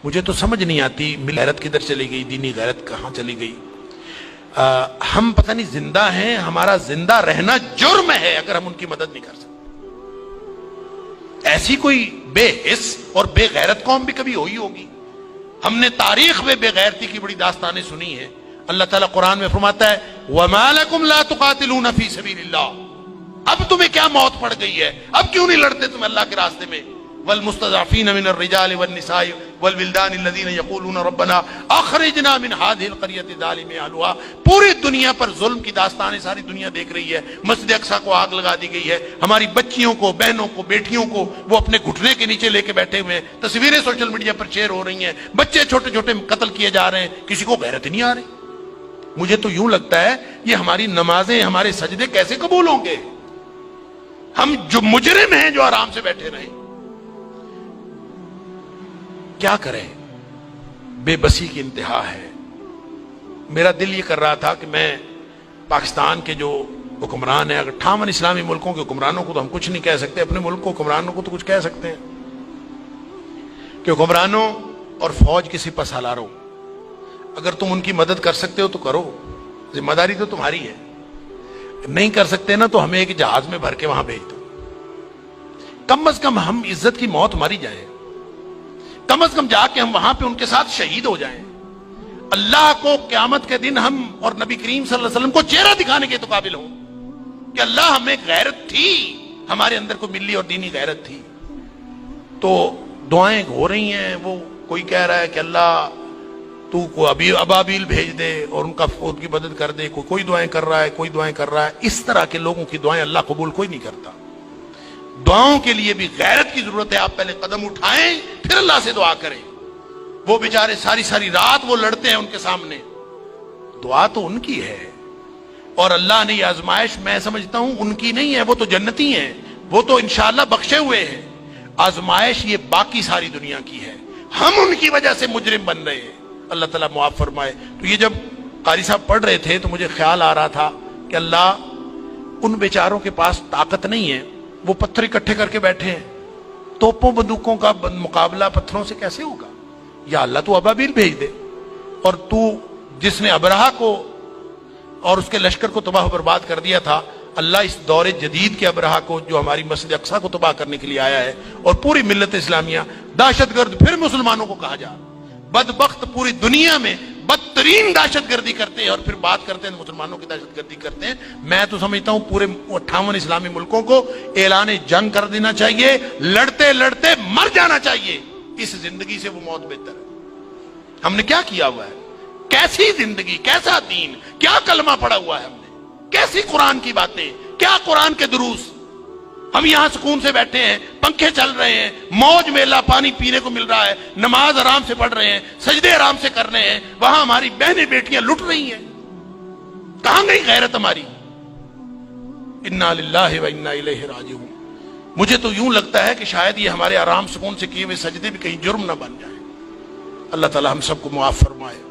مجھے تو سمجھ نہیں آتی ملی غیرت کدھر چلی گئی، دینی غیرت کہاں چلی گئی۔ ہم پتہ نہیں زندہ ہیں، ہمارا زندہ رہنا جرم ہے اگر ہم ان کی مدد نہیں کر سکتے۔ ایسی کوئی بے حس اور بے غیرت قوم بھی کبھی ہوئی ہوگی؟ ہم نے تاریخ میں بے غیرتی کی بڑی داستانیں سنی ہیں۔ اللہ تعالیٰ قرآن میں فرماتا ہے وَمَا لَكُمْ لَا تُقَاتِلُونَ فِي سَبِيلِ اللَّهِ، اب تمہیں کیا موت پڑ گئی ہے، اب کیوں نہیں لڑتے تم اللہ کے راستے میں؟ وَالْمُسْتَضْعَفِينَ مِنَ الرِّجَالِ وَالنِّسَاءِ وَالْوِلْدَانِ الَّذِينَ يَقُولُونَ رَبَّنَا أَخْرِجْنَا مِنْ هَذِهِ الْقَرْيَةِ الظَّالِمِ أَهْلُهَا، پوری دنیا پر ظلم کی داستانیں ساری دنیا دیکھ رہی ہے۔ مسجد اقصیٰ کو آگ لگا دی گئی ہے، ہماری بچیوں کو، بہنوں کو، بیٹیوں کو وہ اپنے گھٹنے کے نیچے لے کے بیٹھے ہوئے ہیں، تصویریں سوشل میڈیا پر شیئر ہو رہی ہیں، بچے چھوٹے چھوٹے قتل کیے جا رہے ہیں، کسی کو غیرت نہیں آ رہی۔ مجھے تو یوں لگتا ہے یہ ہماری نمازیں، ہمارے سجدے کیسے قبول ہوں گے؟ ہم جو مجرم ہیں جو آرام سے بیٹھے رہیں، کیا کریں؟ بے بسی کی انتہا ہے۔ میرا دل یہ کر رہا تھا کہ میں پاکستان کے جو حکمران ہیں، اگر 58 اسلامی ملکوں کے حکمرانوں کو تو ہم کچھ نہیں کہہ سکتے، اپنے ملک کو حکمرانوں کو تو کچھ کہہ سکتے ہیں کہ حکمرانوں اور فوج کے سپہ سالاروں، اگر تم ان کی مدد کر سکتے ہو تو کرو، ذمہ داری تو تمہاری ہے۔ نہیں کر سکتے نا تو ہمیں ایک جہاز میں بھر کے وہاں بھیج دو، کم از کم ہم عزت کی موت ماری جائیں، کم از کم جا کے ہم وہاں پہ ان کے ساتھ شہید ہو جائیں، اللہ کو قیامت کے دن ہم اور نبی کریم صلی اللہ علیہ وسلم کو چہرہ دکھانے کے تو قابل ہوں کہ اللہ ہمیں غیرت تھی، ہمارے اندر کوئی ملی اور دینی غیرت تھی۔ تو دعائیں ہو رہی ہیں، وہ کوئی کہہ رہا ہے کہ اللہ تو کو ابابیل بھیج دے اور ان کی مدد کر دے، کوئی دعائیں کر رہا ہے، کوئی دعائیں کر رہا ہے۔ اس طرح کے لوگوں کی دعائیں اللہ قبول کوئی نہیں کرتا۔ دعاؤں کے لیے بھی غیرت کی ضرورت ہے، آپ پہلے قدم اٹھائیں پھر اللہ سے دعا کریں۔ وہ بیچارے ساری ساری رات وہ لڑتے ہیں ان کے سامنے، دعا تو ان کی ہے، اور اللہ نے یہ آزمائش میں سمجھتا ہوں ان کی نہیں ہے، وہ تو جنتی ہیں، وہ تو انشاءاللہ بخشے ہوئے ہیں۔ آزمائش یہ باقی ساری دنیا کی ہے، ہم ان کی وجہ سے مجرم بن رہے ہیں، اللہ تعالیٰ معاف فرمائے۔ تو یہ جب قاری صاحب پڑھ رہے تھے تو مجھے خیال آ رہا تھا کہ اللہ ان بیچاروں کے پاس طاقت نہیں ہے، وہ پتھر اکٹھے کر کے بیٹھے ہیں، توپوں بندوقوں کا مقابلہ پتھروں سے کیسے ہوگا؟ یا اللہ تو ابابیل بھیج دے، اور تو جس نے ابرہہ کو اور اس کے لشکر کو تباہ و برباد کر دیا تھا، اللہ اس دور جدید کے ابرہہ کو جو ہماری مسجد اقصیٰ کو تباہ کرنے کے لیے آیا ہے اور پوری ملت اسلامیہ دہشت گرد پھر مسلمانوں کو کہا جا، بدبخت پوری دنیا میں بدترین دہشت گردی کرتے ہیں اور پھر بات کرتے ہیں مسلمانوں کی دہشت گردی کرتے ہیں۔ میں تو سمجھتا ہوں پورے 58 اسلامی ملکوں کو اعلان جنگ کر دینا چاہیے، لڑتے لڑتے مر جانا چاہیے، اس زندگی سے وہ موت بہتر ہے۔ ہم نے کیا کیا ہوا ہے؟ کیسی زندگی، کیسا دین، کیا کلمہ پڑا ہوا ہے ہم نے، کیسی قرآن کی باتیں، کیا قرآن کے دروس۔ ہم یہاں سکون سے بیٹھے ہیں، پنکھے چل رہے ہیں، موج میلا پانی پینے کو مل رہا ہے، نماز آرام سے پڑھ رہے ہیں، سجدے آرام سے کر رہے ہیں، وہاں ہماری بہنیں بیٹیاں لٹ رہی ہیں۔ کہاں گئی غیرت ہماری؟ انا للہ و انا الیہ راجعون۔ مجھے تو یوں لگتا ہے کہ شاید یہ ہمارے آرام سکون سے کیے ہوئے سجدے بھی کہیں جرم نہ بن جائیں۔ اللہ تعالی ہم سب کو معاف فرمائے۔